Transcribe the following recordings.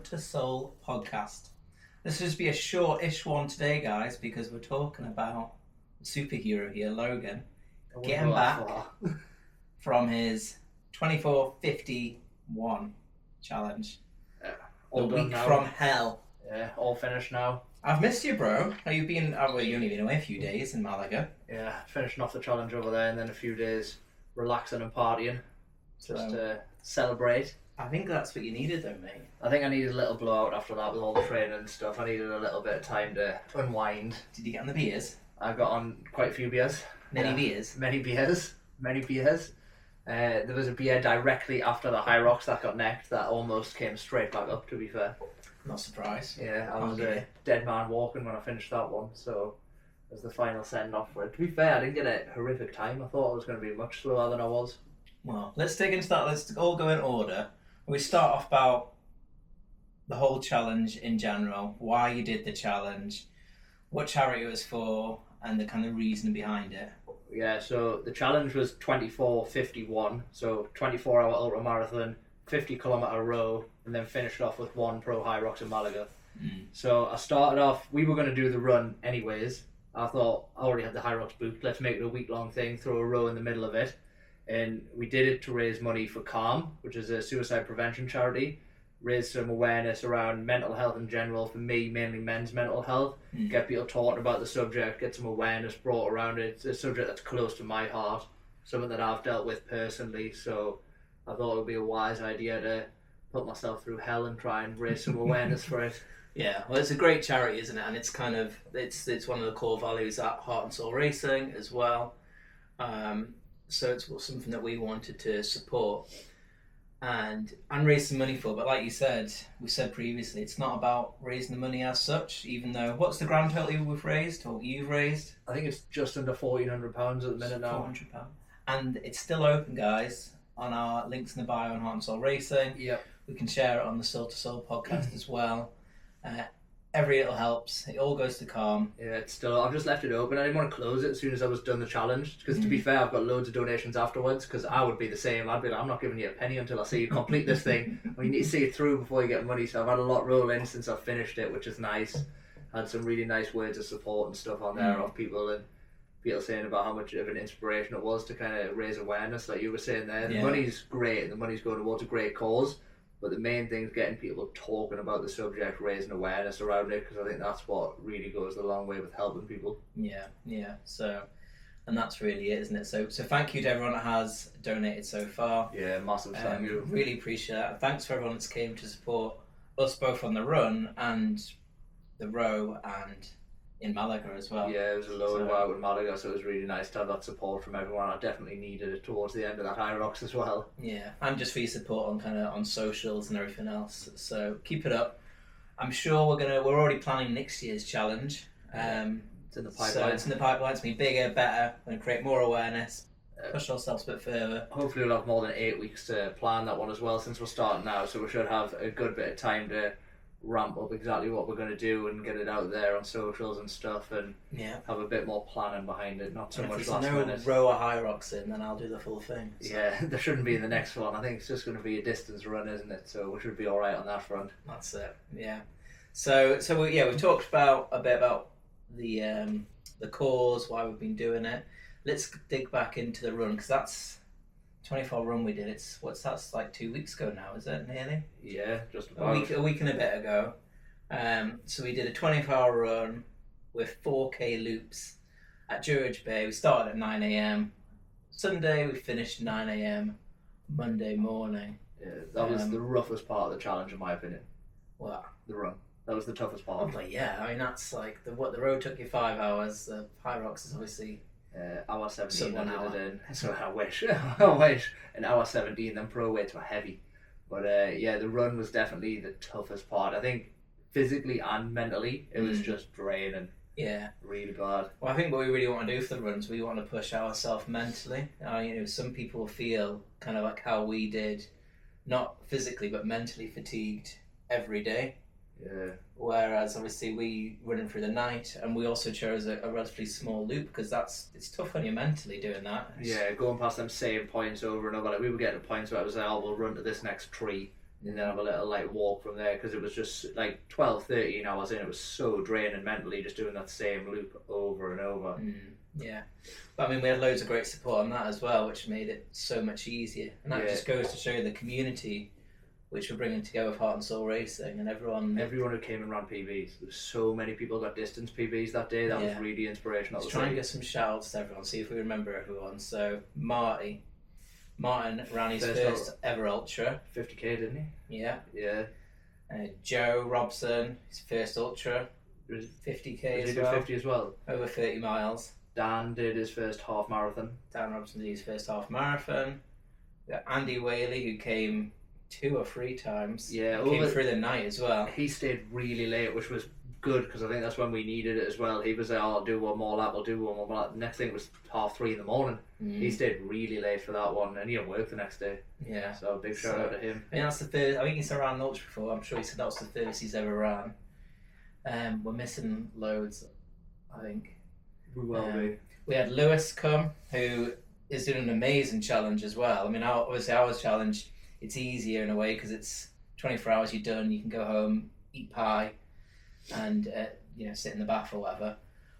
to Soul podcast. This will just be a short-ish one today, guys, because we're talking about the superhero here, Logan, getting back from his 24:51 challenge. All the done week now. from hell. Yeah, all finished now. I've missed you, bro. You've been, well, you've only been away a few days in Malaga. Yeah, finishing off the challenge over there and then a few days relaxing and partying. Just to celebrate. I think that's what you needed though, mate. I think I needed a little blowout after that with all the training and stuff. I needed a little bit of time to unwind. Did you get on the beers? I got on quite a few beers. Many beers? Many beers. There was a beer directly after the Hyrox that got necked that almost came straight back up, to be fair. Not surprised. Yeah, I was a dead man walking when I finished that one, so it was the final send-off for it. To be fair, I didn't get a horrific time. I thought I was going to be much slower than I was. Well, let's dig into that. Let's all go in order. We start off about the whole challenge in general, why you did the challenge, what charity it was for, and the kind of reason behind it. Yeah, so the challenge was 24:51, so 24-hour ultramarathon, 50-kilometer row, and then finished off with one Pro Hyrox in Malaga. So I started off, we were going to do the run anyways. I thought, I already had the Hyrox booked, let's make it a week-long thing, throw a row in the middle of it. And we did it to raise money for CALM, which is a suicide prevention charity. Raise some awareness around mental health in general, for me, mainly men's mental health. Get people talking about the subject, get some awareness brought around it. It's a subject that's close to my heart, something that I've dealt with personally. So I thought it would be a wise idea to put myself through hell and try and raise some awareness for it. Yeah, well, it's a great charity, isn't it? And it's kind of, it's one of the core values at Heart and Soul Racing as well. So it's something that we wanted to support and raise some money for. But like you said, we said previously, it's not about raising the money as such, even though, what's the grand total we've raised, or you've raised? I think it's just under £1,400 at the minute now. £400. And it's still open, guys, on our links in the bio on Heart and Soul Racing. Yep. We can share it on the Soul to Soul podcast as well. Every little helps. It all goes to CALM. Yeah, it's still, I've just left it open. I didn't want to close it as soon as I was done the challenge, because to be fair, I've got loads of donations afterwards, because I would be the same. I'd be like, I'm not giving you a penny until I see you complete this thing. Well, you need to see it through before you get money. So I've had a lot roll in since I've finished it, which is nice. Had some really nice words of support and stuff on there of people, and people saying about how much of an inspiration it was to kind of raise awareness, like you were saying there. The money's great and the money's going towards a great cause. But the main thing is getting people talking about the subject, raising awareness around it, because I think that's what really goes a long way with helping people. Yeah. So, and that's really it, isn't it? So thank you to everyone that has donated so far. Yeah, massive thank you. Really appreciate that. Thanks for everyone that's came to support us both on the run and the row and in Malaga as well. Yeah, it was a load out in Malaga, so it was really nice to have that support from everyone. I definitely needed it towards the end of that Hyrox as well. Yeah, and just for your support on on socials and everything else. So keep it up. I'm sure we're already planning next year's challenge. It's in the pipeline. So it's in the pipeline. It's going to be bigger, better. We're going to create more awareness, push ourselves a bit further. Hopefully we'll have more than 8 weeks to plan that one as well, since we're starting now, so we should have a good bit of time to ramp up exactly what we're going to do and get it out there on socials and stuff, and have a bit more planning behind it, not so much last minute. If there's no row or Hyrox in, then I'll do the full thing. So. Yeah, there shouldn't be in the next one. I think it's just going to be a distance run, isn't it? So we should be alright on that front. That's it, yeah. So we've talked a bit about the cause, why we've been doing it. Let's dig back into the run, because that's 24 run we did. That's like 2 weeks ago now, is it, nearly? Yeah, just about. A week and a bit ago. So we did a 24-hour run with 4k loops at George Bay. We started at 9 a.m. Sunday, we finished 9 a.m. Monday morning. Yeah, that was the roughest part of the challenge, in my opinion. What? The run. That was the toughest part. Oh, but yeah, I mean, that's like, the road took you 5 hours. The Hyrox is obviously... hour 17 1 I hour. did it in, so I wish an hour 17, then pro weights were heavy, but the run was definitely the toughest part. I think physically and mentally it was just draining. Really bad. Well, I think what we really want to do for the runs, we want to push ourselves mentally. Some people feel kind of like how we did, not physically but mentally fatigued every day. Yeah. Whereas obviously we running through the night, and we also chose a relatively small loop, because it's tough when you're mentally doing that. Yeah, going past them same points over and over. Like, we were getting to points where I was like, oh, we'll run to this next tree, and then have a little like walk from there, because it was just like 12, 13 hours in. It was so draining mentally just doing that same loop over and over. Yeah, but I mean, we had loads of great support on that as well, which made it so much easier. And that just goes to show you the community which we're bringing together with Heart and Soul Racing, and everyone who came and ran PBs. There's so many people got distance PBs that day. That was really inspirational. Let's try and get some shout outs to everyone, see if we remember everyone. So Martin ran his first ever ultra. 50k, didn't he? Yeah. Joe Robson, his first ultra. It was 50k as well. 50 as well. Over 30 miles. Dan did his first half marathon. Dan Robson did his first half marathon. We got Andy Whaley, who came 2 or 3 times. Yeah, he came through the night as well. He stayed really late, which was good, because I think that's when we needed it as well. He was like, I'll do one more lap, I'll do one more lap. The next thing was 3:30 in the morning. He stayed really late for that one, and he had work the next day. Yeah. So a big shout out to him. I mean, that's the first. I think he's ran ultra before. I'm sure he said that was the first he's ever ran. We're missing loads, I think. We will be. We had Lewis come, who is doing an amazing challenge as well. I mean, obviously ours challenge, it's easier in a way because it's 24 hours, you're done, you can go home, eat pie, and sit in the bath or whatever.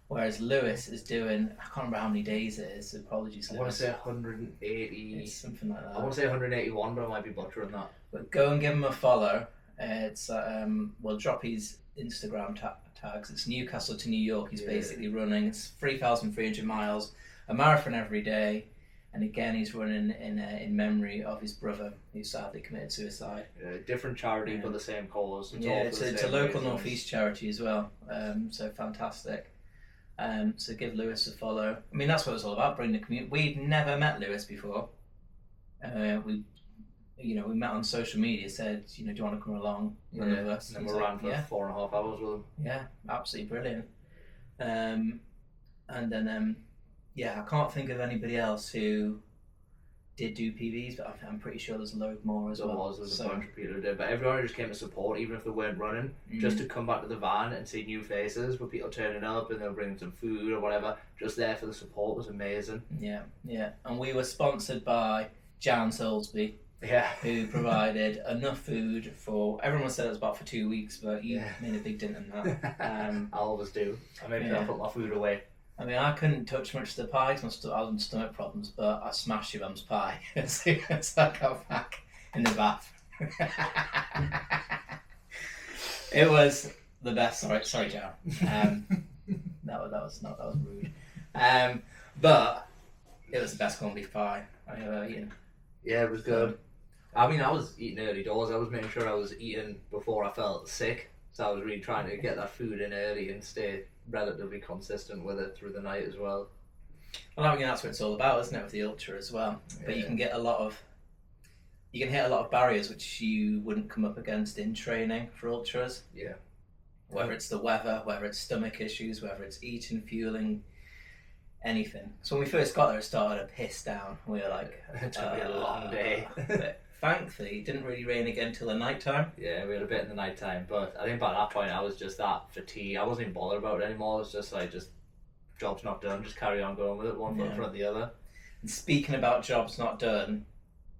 Whereas Lewis is doing, I can't remember how many days it is, so apologies, Lewis. I want to say 180. It's something like that. I want to say 181, but I might be butchering that. But go and give him a follow. It's we'll drop his Instagram tags. It's Newcastle to New York. He's basically running. It's 3,300 miles, a marathon every day, and again he's running in memory of his brother who sadly committed suicide. Different charity but the same cause. It's a local northeast charity as well. So fantastic. So give Lewis a follow. I mean, that's what it's all about, bringing the community. We'd never met Lewis before. We met on social media, said, do you want to come along? Run with us? And then we ran for 4.5 hours with him. Yeah, absolutely brilliant. And then, I can't think of anybody else who did do PVs, but I'm pretty sure there's a load more as well. There's a bunch of people who did, but everyone just came to support, even if they weren't running, just to come back to the van and see new faces with people turning up, and they'll bring some food or whatever. Just there for the support was amazing. Yeah. And we were sponsored by Jan Soulsby. Who provided enough food for everyone. Said it was about for 2 weeks, but you made a big dent in that. I always do. I made sure I put my food away. I mean, I couldn't touch much of the pie because I had stomach problems, but I smashed your mum's pie as soon as I got back in the bath. It was the best. Sorry, Jan. That was rude. But it was the best corned beef pie I ever eaten. Yeah, it was good. I mean, I was eating early doors. I was making sure I was eating before I felt sick. So I was really trying to get that food in early and stay relatively consistent with it through the night as well. Well, I mean, that's what it's all about, isn't it, with the ultra as well? But you can hit a lot of barriers which you wouldn't come up against in training for ultras. Yeah. Whether it's the weather, whether it's stomach issues, whether it's eating, fueling, anything. So when we first got there, it started to piss down. We were like, it's going to be a long day. But thankfully, it didn't really rain again till the night time. Yeah, we had a bit in the night time, but I think by that point I was just that fatigued. I wasn't even bothered about it anymore. It was just like, job's not done, just carry on going with it, one foot in front of the other. And speaking about jobs not done,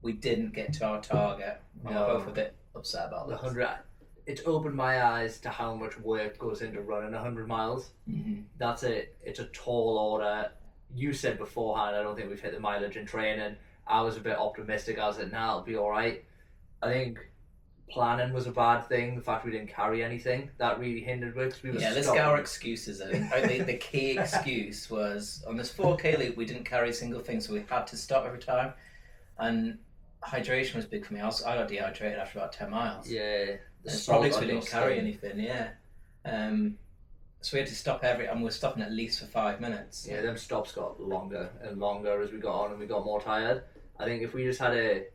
we didn't get to our target. We were both a bit upset about that. 100. It's opened my eyes to how much work goes into running 100 miles. Mm-hmm. That's it. It's a tall order. You said beforehand, I don't think we've hit the mileage in training. I was a bit optimistic. I was like, nah, it'll be all right. I think planning was a bad thing. The fact we didn't carry anything, that really hindered us. Let's get our excuses in. The key excuse was, on this 4K loop, we didn't carry a single thing, so we had to stop every time. And hydration was big for me. I got dehydrated after about 10 miles. Yeah. It's probably because we didn't carry anything, so we had to stop and we were stopping at least for 5 minutes. Yeah, them stops got longer and longer as we got on and we got more tired. I think if we just had a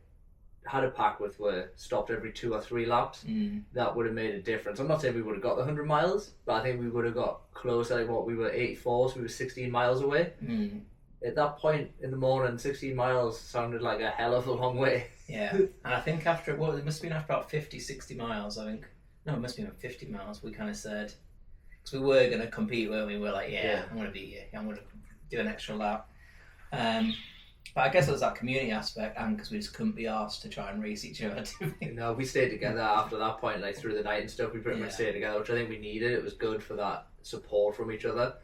pack with where stopped every 2 or 3 laps, that would have made a difference. I'm not saying we would have got the 100 miles, but I think we would have got close. We were 84, so we were 16 miles away. At that point in the morning, 16 miles sounded like a hell of a long way. Yeah, and I think it must have been after about 50, 60 miles, I think. No, it must have been 50 miles, we kind of said, because we were going to compete, weren't we? We were like, I'm going to be here, I'm going to do an extra lap. But I guess it was that community aspect, and because we just couldn't be asked to try and race each other. No, we stayed together after that point, like through the night and stuff. We pretty much stayed together, which I think we needed. It was good for that support from each other,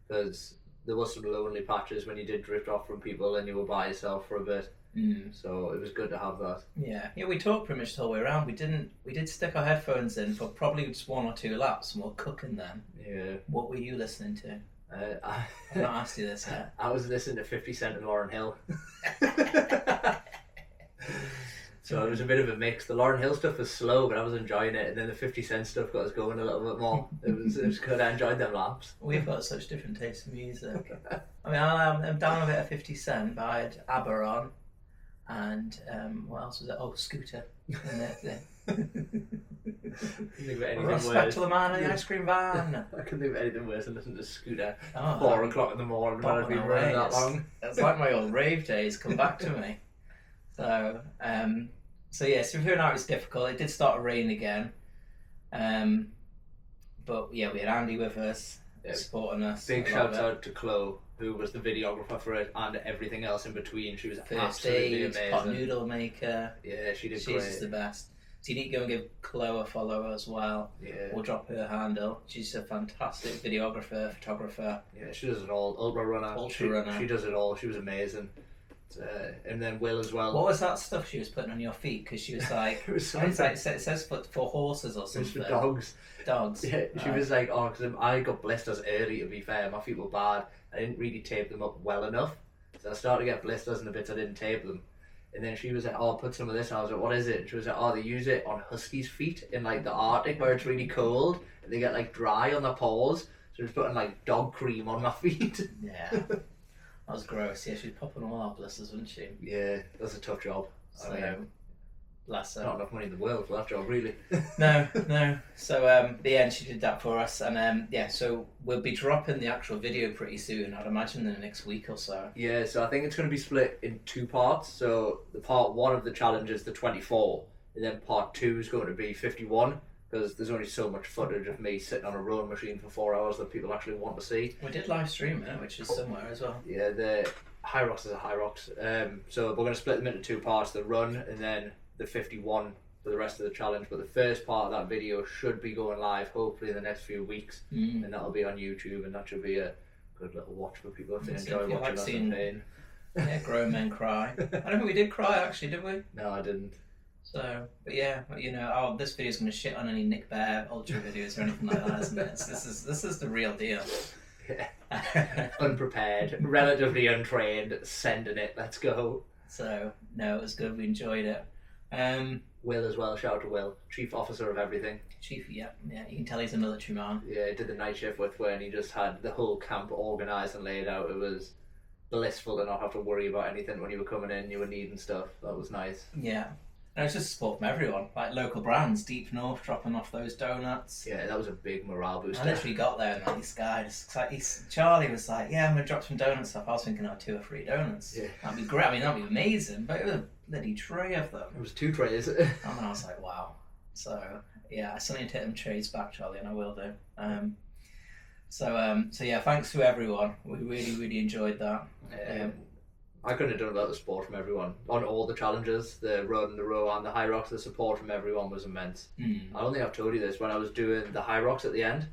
because there was some lonely patches when you did drift off from people and you were by yourself for a bit. So it was good to have that. Yeah, we talked pretty much the whole way around. We did stick our headphones in for probably just 1 or 2 laps, and we're cooking then. Yeah. What were you listening to? I've not asked you this yet. I was listening to 50 Cent and Lauryn Hill. So it was a bit of a mix. The Lauryn Hill stuff was slow, but I was enjoying it, and then the 50 Cent stuff got us going a little bit more. It was good. I enjoyed them laps. We've got such different tastes in music. I mean, I'm down a bit of 50 Cent, but I had ABBA on, and what else was it? Oh, Scooter. Respect to the man in the ice cream van. I couldn't think of anything worse than listening to Scooter 4 Oh, o'clock in the morning when I've been running that long. It's like my old rave days come back to me. So yeah, so here now it's difficult. It did start to rain again. But yeah, we had Andy with us, supporting us. Big shout out to Chloe, who was the videographer for it and everything else in between. She was First absolutely aid, amazing. pot noodle maker. Yeah, she did She's great. just the best. So you need to go and give Chloe a follow as well. Yeah. We'll drop her handle. She's a fantastic videographer, photographer. Yeah, she does it all. Ultra runner. She does it all. She was amazing. And then Will as well. What was that stuff she was putting on your feet? Because she was like, It was it says for horses or It was something. for dogs. Dogs. Yeah, she was like, oh, because I got blisters early, to be fair. My feet were bad. I didn't really tape them up well enough. So I started to get blisters and the bits I didn't tape them. And then she was like, oh, put some of this. And I was like, what is it? And she was like, oh, they use it on huskies' feet in like the Arctic where it's really cold. And they get like dry on their paws. So she was putting like dog cream on my feet. Yeah. That was gross. Yeah, she was popping all our blisters, wasn't she? Yeah, that's a tough job. So, I mean, bless her. not enough money in the world for that job, really. No. So, yeah, and she did that for us. And yeah, so we'll be dropping the actual video pretty soon, I'd imagine in the next week or so. Yeah, so I think it's going to be split in 2 parts. So the part 1 of the challenge is the 24, and then part 2 is going to be 51, because there's only so much footage of me sitting on a rowing machine for 4 hours that people actually want to see. We did live stream it, which is somewhere as well. Yeah, the Hyrox is a Hyrox. So we're going to split them into 2 parts, the run and then the 51 for the rest of the challenge. But the first part of that video should be going live hopefully in the next few weeks, and that'll be on YouTube, and that should be a good little watch for people if they enjoy watching us in pain. Yeah, grown men cry. I don't think we did cry actually, did we? No, I didn't. So, but yeah, you know, this video's going to shit on any Nick Bear ultra videos or anything like that, isn't it? This is the real deal. Yeah. Unprepared, relatively untrained, sending it. Let's go. So no, it was good. We enjoyed it. Will as well. Shout out to Will, chief officer of everything. Chief, yeah. You can tell he's a military man. Yeah, he did the night shift with when he just had the whole camp organised and laid out. It was blissful to not have to worry about anything when you were coming in. You were needing stuff. That was nice. Yeah. And it was just support from everyone, like local brands, Deep North dropping off those donuts. Yeah, that was a big morale booster. I literally got there and like, this guy, Charlie was like, yeah, I'm going to drop some donuts off. I was thinking, 2 or 3 donuts. Yeah. That'd be great. I mean, that'd be amazing, but it was a bloody tray of them. It was 2 trays. And I was like, wow. So, yeah, I still need to take them trays back, Charlie, and I will do. So yeah, thanks to everyone. We really, really enjoyed that. I couldn't have done without the support from everyone on all the challenges, the run, the row, and the Hyrox. The support from everyone was immense. I don't think I've told you this. When I was doing the Hyrox at the end,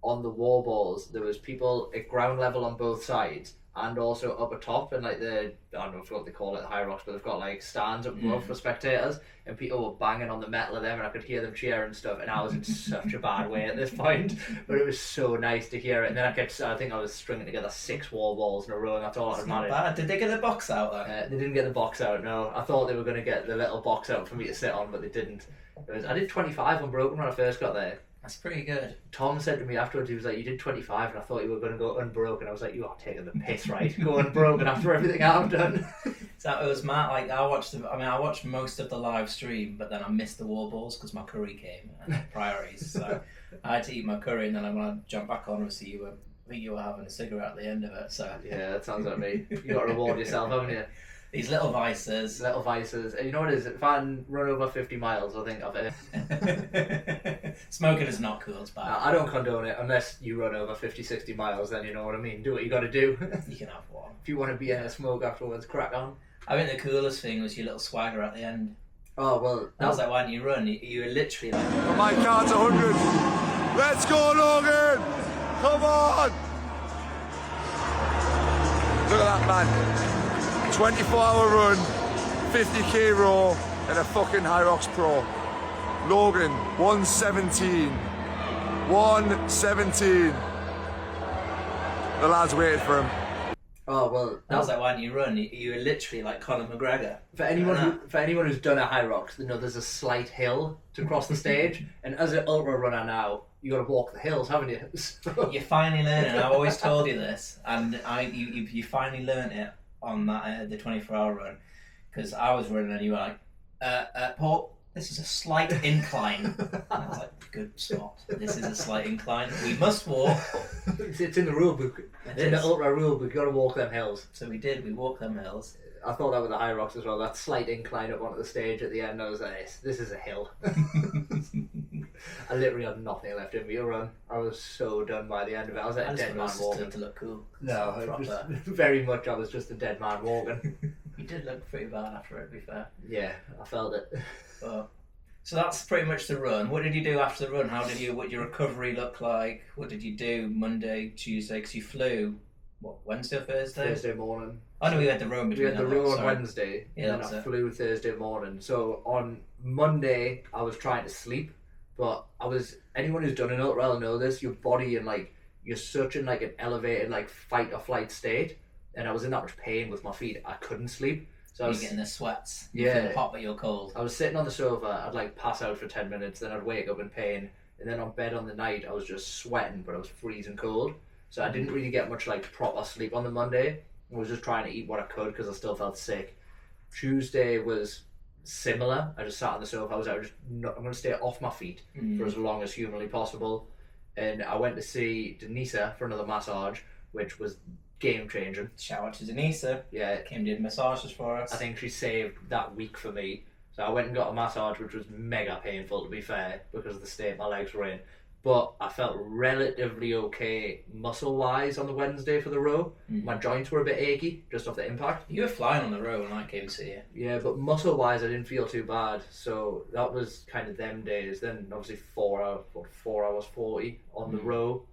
on the wall balls, there was people at ground level on both sides and also up atop, and like I don't know what they call it, the Hyrox, but they've got like stands up above for spectators, and people were banging on the metal of them, and I could hear them cheering and stuff, and I was in such a bad way at this point, but it was so nice to hear it. And then I think I was stringing together 6 wall balls in a row, and that's all I It's managed. not bad. Did they get the box out then? They didn't get the box out, no. I thought they were going to get the little box out for me to sit on, but they didn't. I did 25 unbroken when I first got there. That's pretty good. Tom said to me afterwards, he was like, you did 25 and I thought you were going to go unbroken. I was like, you are taking the piss, right? Go unbroken after everything I've done. So it was mad. Like I watched most of the live stream, but then I missed the wall balls because my curry came and priorities. So I had to eat my curry, and then I want to jump back on and see I think you were having a cigarette at the end of it. So yeah, that sounds like me. You got to reward yourself, haven't you? These little vices. Little vices. And you know what it is? If I can run over 50 miles, I think I've it. Smoking is not cool, it's bad. I don't condone it unless you run over 50, 60 miles, then you know what I mean. Do what you got to do. You can have one. If you want to be in a smoke afterwards, crack on. I think the coolest thing was your little swagger at the end. Oh, well. That was like, why didn't you run? You were literally like... My card's 100. Let's go, Logan! Come on! Look at that, man. 24-hour run, 50k row, and a fucking Hyrox Pro. Logan, 117. 117. The lads waited for him. Oh, well. That was like, why didn't you run? You were literally like Conor McGregor. For anyone who's done a Hyrox, they know there's a slight hill to cross the stage, and as an ultra runner now, you got to walk the hills, haven't you? You're finally learning. I've always told you this, and you finally learned it on that the 24-hour run, because I was running and you were like, Paul, this is a slight incline. And I was like, good spot. This is a slight incline. We must walk. It's in the rule book. It's in the ultra rule book. You got to walk them hills. So we did. We walked them hills. I thought that with the Hyrox as well. That slight incline up onto the stage at the end. I was like, this is a hill. I literally had nothing left in me to run. I was so done by the end of it. I was like a dead man walking. To look cool. No, very much. I was just a dead man walking. You did look pretty bad after it, to be fair. Yeah, I felt it. So that's pretty much the run. What did you do after the run? What your recovery look like? What did you do Monday, Tuesday? Because you flew, what, Wednesday or Thursday? Thursday morning. Oh no, we had the row in between. We had the row on Wednesday, yeah, and then I flew Thursday morning. So on Monday, I was trying to sleep, but anyone who's done an ultra will know this. Your body and you're such in an elevated fight or flight state, and I was in that much pain with my feet. I couldn't sleep. So you're getting the sweats. Yeah. You feel hot, but you're cold. I was sitting on the sofa. I'd pass out for 10 minutes, then I'd wake up in pain, and then on bed on the night, I was just sweating, but I was freezing cold. So I didn't really get much proper sleep on the Monday. I was just trying to eat what I could because I still felt sick. Tuesday was similar. I just sat on the sofa. I was like, I'm going to stay off my feet for as long as humanly possible. And I went to see Denisa for another massage, which was game changing. Shout out to Denisa. Yeah. Came did massages for us. I think she saved that week for me. So I went and got a massage, which was mega painful, to be fair, because of the state my legs were in. But I felt relatively okay muscle-wise on the Wednesday for the row. My joints were a bit achy, just off the impact. You were flying on the row when I came to see you. Yeah, but muscle-wise, I didn't feel too bad. So that was kind of them days. Then obviously 4 hours 40 on the row.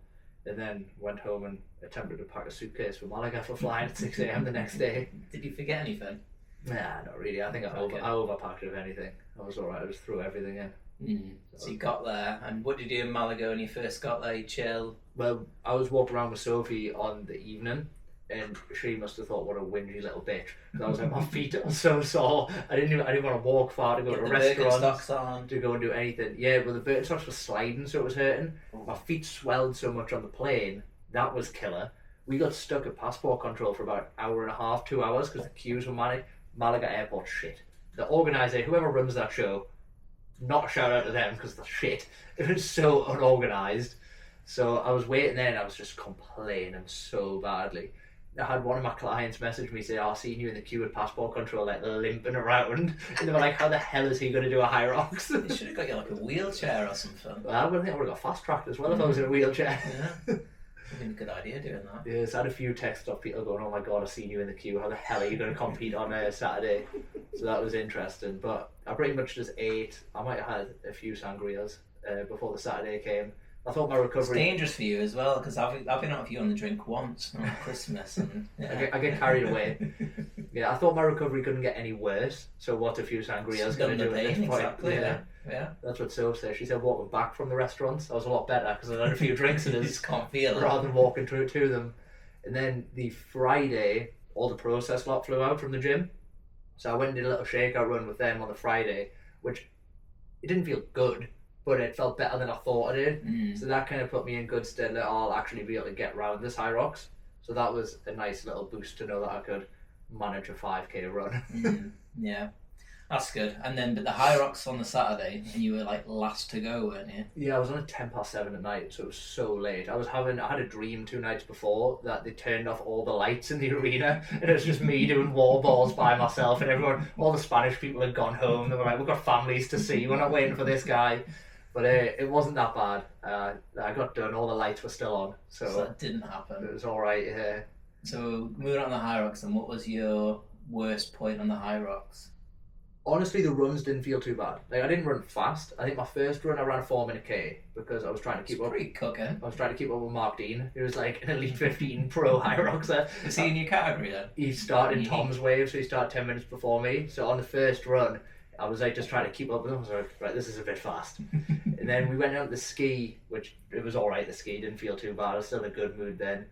And then went home and attempted to pack a suitcase for Malaga for flying at 6 a.m. the next day. Did you forget anything? Nah, not really. I think I overpacked, if anything. I was alright. I just threw everything in. So you got there, and what did you do in Malaga when you first got there? You chill? Well, I was walking around with Sophie on the evening, and she must have thought, what a whingy little bitch. I was like, my feet are so sore. I didn't want to walk far to go to a restaurant, to go and do anything. Yeah, but the Birkenstocks were sliding, so it was hurting. My feet swelled so much on the plane, that was killer. We got stuck at passport control for about an hour and a half, 2 hours, because the queues were Malaga airport shit. The organiser, whoever runs that show, not a shout out to them because they're shit. It was so unorganised. So I was waiting there and I was just complaining so badly. I had one of my clients message me say, I've seen you in the queue at passport control limping around. And they were like, how the hell is he going to do a Hyrox? They should have got you a wheelchair or something. Well, I think I would have got fast tracked as well if I was in a wheelchair. Yeah. I think a good idea doing that. Yes, I had a few texts of people going, oh my god, I've seen you in the queue. How the hell are you going to compete on Saturday? So that was interesting. But I pretty much just ate. I might have had a few sangrias before the Saturday came. I thought my recovery... It's dangerous for you as well, because I've been out with you on the drink once on Christmas. And I get carried away. Yeah, I thought my recovery couldn't get any worse. So what a few sangrias going to do at this point? Exactly, yeah. That's what Soph said. She said walking back from the restaurants, I was a lot better because I had a few drinks in us. You just can't feel it. Rather than walking through to them. And then the Friday, all the process lot flew out from the gym. So I went and did a little shakeout run with them on the Friday, which it didn't feel good, but it felt better than I thought it did. So that kind of put me in good stead that I'll actually be able to get round this Hyrox. So that was a nice little boost to know that I could manage a 5k run. Yeah. That's good. And then, but the Hyrox on the Saturday, and you were like last to go, weren't you? Yeah, I was on at 7:10 at night, so it was so late. I had a dream 2 nights before that they turned off all the lights in the arena, and it was just me doing wall balls by myself, and all the Spanish people had gone home. They were like, "We've got families to see. We're not waiting for this guy." But it wasn't that bad. I got done. All the lights were still on, so that didn't happen. It was all right. Yeah. So moving on the Hyrox, and what was your worst point on the Hyrox? Honestly, the runs didn't feel too bad. Like, I didn't run fast. I think my first run I ran a 4-minute K because I was trying to keep up. Pretty cooking. I was trying to keep up with Mark Dean, who was like an Elite 15 pro Hyroxer. Is he in your category then? He started in Tom's wave, so he started 10 minutes before me. So on the first run, I was like just trying to keep up with him. I was like, right, this is a bit fast. And then we went out the ski, which it was all right. The ski didn't feel too bad. I was still in a good mood then.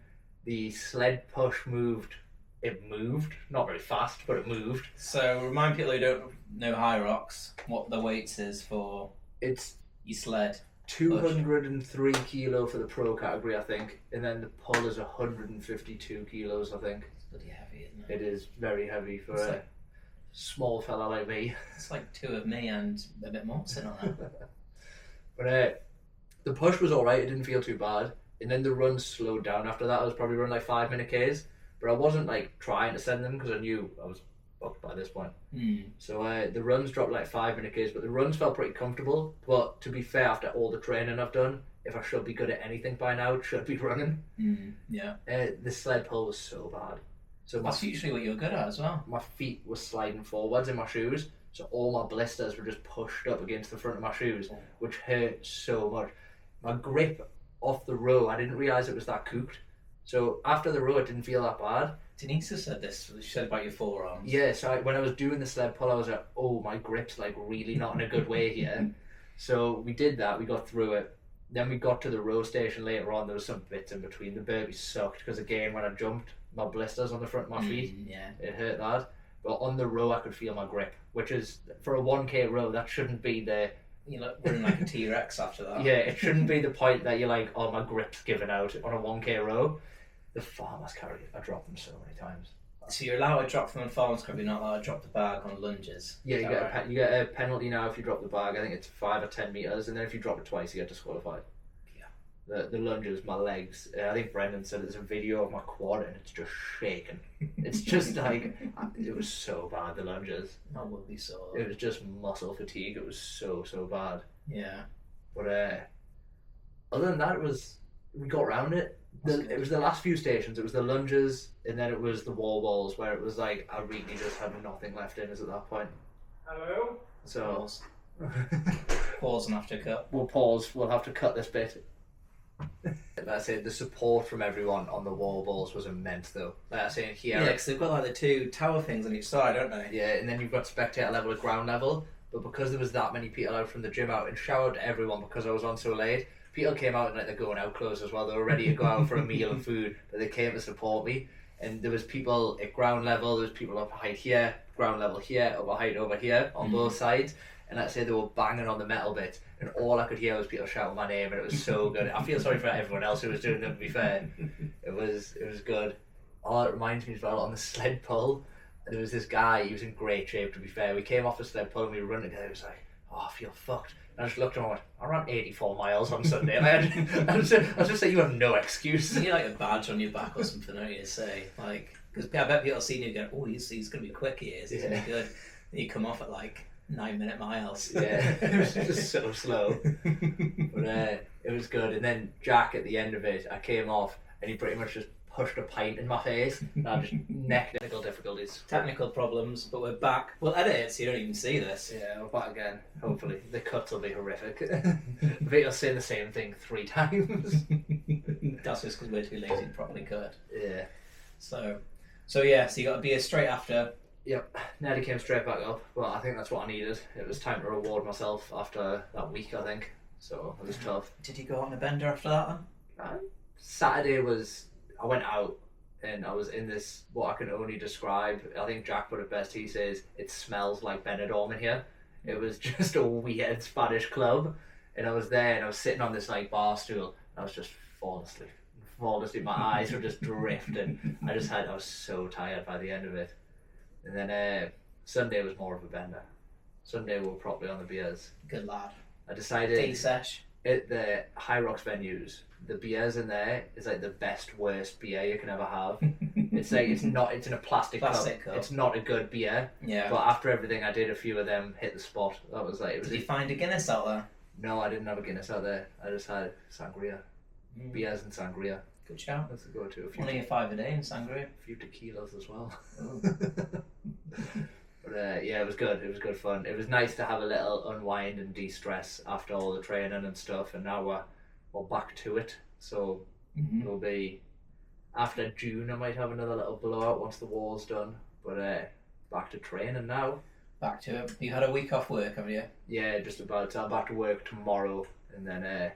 The sled push moved. It moved, not very fast, but it moved. So remind people who don't know Hyrox what the weights is for. It's your sled. 203 kilo for the pro category, I think, and then the pull is 152 kilos, I think. It's bloody heavy, isn't it? It is very heavy for a small fella like me. It's like 2 of me and a bit more sitting on it. But the push was all right. It didn't feel too bad, and then the run slowed down. After that, I was probably running like 5-minute Ks. But I wasn't like trying to send them because I knew I was fucked by this point. So the runs dropped like 5-minute Ks, but the runs felt pretty comfortable. But to be fair, after all the training I've done, if I should be good at anything by now, it should be running. Yeah. The sled pull was so bad. So that's usually what you're good at as well. My feet were sliding forwards in my shoes, so all my blisters were just pushed up against the front of my shoes, which hurt so much. My grip off the row, I didn't realise it was that cooked. So after the row, it didn't feel that bad. Denise said this. She said about your forearms. Yeah, so when I was doing the sled pull, I was like, oh, my grip's like really not in a good way here. So we did that. We got through it. Then we got to the row station later on. There was some bits in between. The burpees sucked because, again, when I jumped, my blisters on the front of my feet, it hurt that. But on the row, I could feel my grip, which is, for a 1K row, that shouldn't be the... You look running like a T-Rex after that. Yeah, it shouldn't be the point that you're like, oh, my grip's giving out on a 1K row. The farmer's carry, I dropped them so many times. So you're allowed to drop them on farmer's carry, you're not allowed to drop the bag on lunges. Yeah, you get a penalty now if you drop the bag. I think it's 5 or 10 meters, and then if you drop it twice, you get disqualified. Yeah. The lunges, my legs. I think Brendan said there's a video of my quad, and it's just shaking. It's just like it was so bad. The lunges. That would be so. It was just muscle fatigue. It was so bad. Yeah. But other than that, we got around it. It was the last few stations. It was the lunges, and then it was the wall balls, where it was like I really just had nothing left in us at that point. Hello. So pause and have to cut. We'll pause. We'll have to cut this bit. That's it. The support from everyone on the wall balls was immense, though. Like I say here. Yeah, because they've got like the 2 tower things on each side, don't they? Yeah, and then you've got spectator level at ground level. But because there was that many people out from the gym out, and shout out to everyone because I was on so late. People came out in like their going out clothes as well. They were ready to go out for a meal and food, but they came to support me. And there was people at ground level, there was people up height here, ground level here, up height over here on both sides. And I'd say they were banging on the metal bit, and all I could hear was people shouting my name, and it was so good. I feel sorry for everyone else who was doing them, to be fair. It was good. Oh, it reminds me as well, on the sled pull, there was this guy, he was in great shape, to be fair. We came off the sled pull and we were running together. He was like, oh, I feel fucked. And I just looked at him and went, I ran 84 miles on Sunday. I was just saying, you have no excuse. You need like a badge on your back or something, don't you, to say? Like, because I bet people see you and go, oh, he's going to be quick, he is. He's going to be good. And you come off at like 9-minute miles. Yeah, it was just so slow. But it was good. And then Jack, at the end of it, I came off and he pretty much just pushed a pint in my face, and I just technical difficulties. Technical problems, but we're back. We'll edit it so you don't even see this. Yeah, we're back again. Hopefully. The cuts will be horrific. Vic'll say the same thing 3 times. That's just because we're too lazy to properly cut. Yeah. So yeah, so you got a beer straight after. Yep, nearly came straight back up, but I think that's what I needed. It was time to reward myself after that week, I think. So it was tough. Did you go on a bender after that then? Saturday was... I went out and I was in this, what I can only describe, I think Jack put it best, he says, it smells like Benidorm in here. It was just a weird Spanish club, and I was there and I was sitting on this like bar stool and I was just falling asleep. My eyes were just drifting. I was so tired by the end of it. And then Sunday was more of a bender. Sunday we're properly on the beers. Good lad. I decided D-sesh. at the Hyrox venues, the beers in there is like the best worst beer you can ever have. It's like it's in a plastic cup. It's not a good beer. Yeah. But after everything I did, a few of them hit the spot. That was like, Did you find a Guinness out there? No, I didn't have a Guinness out there. I just had sangria. Beers and sangria. Good shout. That's a go-to. Only a 5 a day in sangria. A few tequilas as well. But yeah, it was good. It was good fun. It was nice to have a little unwind and de-stress after all the training and stuff. And now we're back to it. So it'll be after June. I might have another little blowout once the wall's done. But back to training now. Back to it. You had a week off work, have you? Yeah, just about. So I'm back to work tomorrow, and then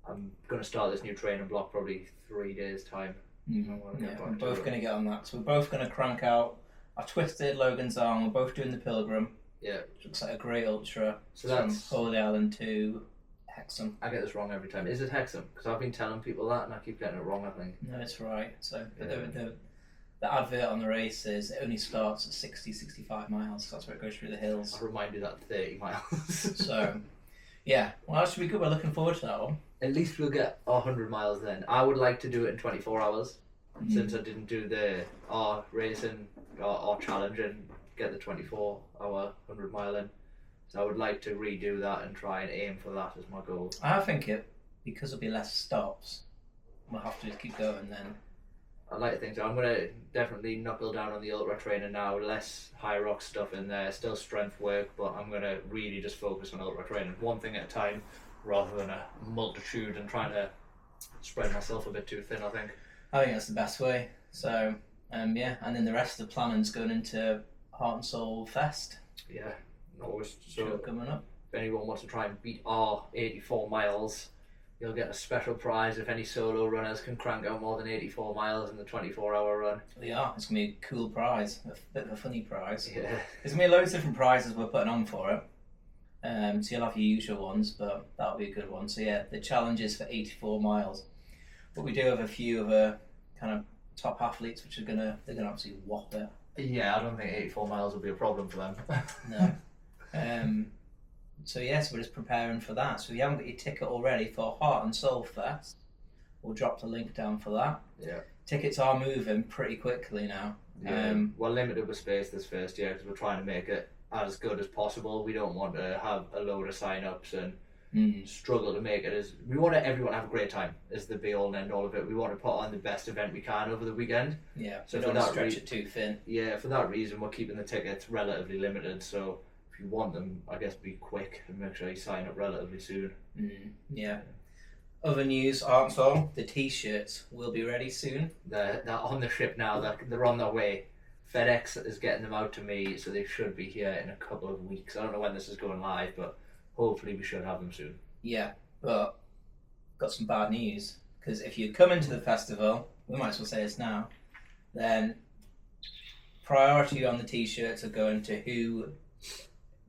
I'm going to start this new training block probably 3 days time. Yeah, we're both going to get on that. So we're both going to crank out. I twisted Logan's arm. We're both doing the Pilgrim. Yeah. Which looks like a great ultra. So that's from Holy Island to Hexham. I get this wrong every time. Is it Hexham? Because I've been telling people that and I keep getting it wrong, I think. No, it's right. So but the advert on the race is it only starts at 65 miles. So that's where it goes through the hills. I'll remind you that 30 miles. So, yeah. Well, that should be good. We're looking forward to that one. At least we'll get 100 miles then. I would like to do it in 24 hours. Since I didn't do the racing or challenge and get the 24 hour 100 mile in. So I would like to redo that and try and aim for that as my goal. I think because there'll be less stops, we'll have to just keep going then. I'd like to think so. I'm going to definitely knuckle down on the ultra training now, less Hyrox stuff in there, still strength work, but I'm going to really just focus on ultra training, one thing at a time, rather than a multitude and trying to spread myself a bit too thin, I think. I think that's the best way. So, yeah, and then the rest of the planning's going into Heart and Soul Fest. Yeah, always. So coming up. If anyone wants to try and beat our 84 miles, you'll get a special prize if any solo runners can crank out more than 84 miles in the 24-hour run. Yeah, it's going to be a cool prize, a bit of a funny prize. Yeah. There's going to be loads of different prizes we're putting on for it. So you'll have your usual ones, but that'll be a good one. So yeah, the challenge is for 84 miles. But we do have a few of a kind of top athletes which they're gonna absolutely whop it. Yeah, I don't think 84 miles will be a problem for them. No. So yes, we're just preparing for that. So if you haven't got your ticket already for Heart and Soul Fest, we'll drop the link down for that. Yeah. Tickets are moving pretty quickly now. Yeah. We're limited with space this first year because we're trying to make it as good as possible. We don't want to have a load of sign-ups and struggle to make it we want everyone to have a great time is the be all and end all of it. We want to put on the best event we can over the weekend. Yeah, so we don't want to stretch it too thin. Yeah, for that reason we're keeping the tickets relatively limited, so if you want them, I guess be quick and make sure you sign up relatively soon. Yeah. Other news, Heart and Soul, the t-shirts will be ready soon. They're on the ship now, they're on their way. FedEx is getting them out to me, so they should be here in a couple of weeks. I don't know when this is going live, but hopefully we should have them soon. Yeah, but got some bad news. Because if you come into the festival, we might as well say this now, then priority on the t-shirts are going to who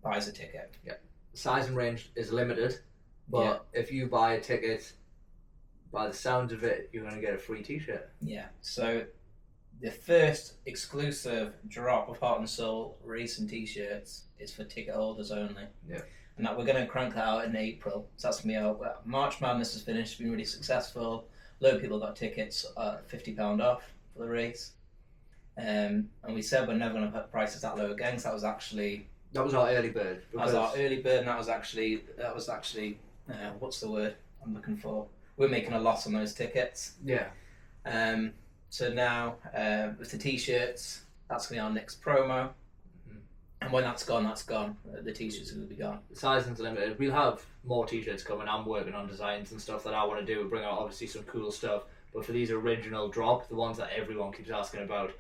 buys a ticket. Yeah. Size and range is limited, but if you buy a ticket, by the sounds of it, you're going to get a free t-shirt. Yeah, so the first exclusive drop of Heart and Soul racing t-shirts is for ticket holders only. Yeah. And that we're going to crank that out in April. So that's going to be out. March Madness has finished, it's been really successful. A load of people got tickets at £50 off for the race. And we said we're never going to put prices that low again, because that was our early bird. That was our early bird, and that was actually what's the word I'm looking for? We're making a loss on those tickets. Yeah. So now with the t-shirts, that's going to be our next promo. And when that's gone, that's gone. The t-shirts will be gone. The sizing's limited. We'll have more t-shirts coming. I'm working on designs and stuff that I want to do. We'll bring out obviously some cool stuff. But for these original drop, the ones that everyone keeps asking about,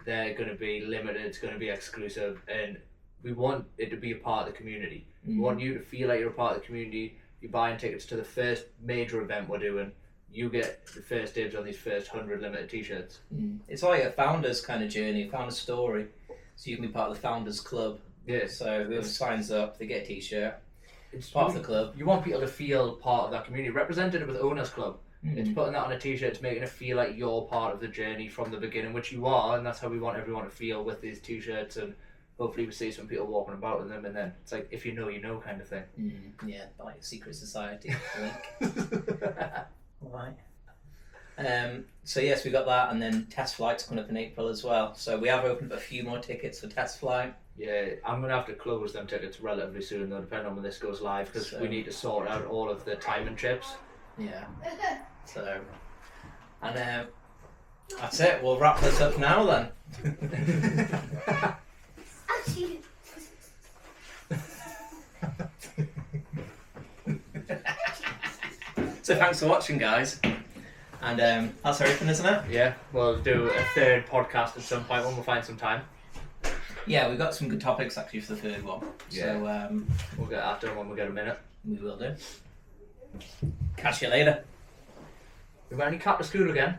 they're going to be limited. It's going to be exclusive. And we want it to be a part of the community. We want you to feel like you're a part of the community. You're buying tickets to the first major event we're doing. You get the first dibs on these first 100 limited t-shirts. It's like a founder's kind of journey, a founder's story. So you can be part of the founders club. Yeah. So whoever signs up, they get a t-shirt. It's part of the club. You want people to feel part of that community. Representative with Owners Club. It's putting that on a t-shirt. It's making it feel like you're part of the journey from the beginning, which you are, and that's how we want everyone to feel with these t-shirts. And hopefully we see some people walking about in them, and then it's like, if you know, you know kind of thing. Yeah, like a secret society link. Alright. So yes, we got that, and then test flights coming up in April as well. So we have opened up a few more tickets for test flight. Yeah, I'm going to have to close them tickets relatively soon though, depending on when this goes live, because we need to sort out all of the timing chips. Yeah. So, and that's it. We'll wrap this up now then. So thanks for watching, guys. And that's everything, isn't it? Yeah, we'll do a third podcast at some point when we find some time. Yeah, we've got some good topics actually for the third one. Yeah. So We'll get after them when we get a minute. we will do. Catch you later. We got any cat to school again?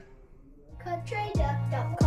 Countryduck.com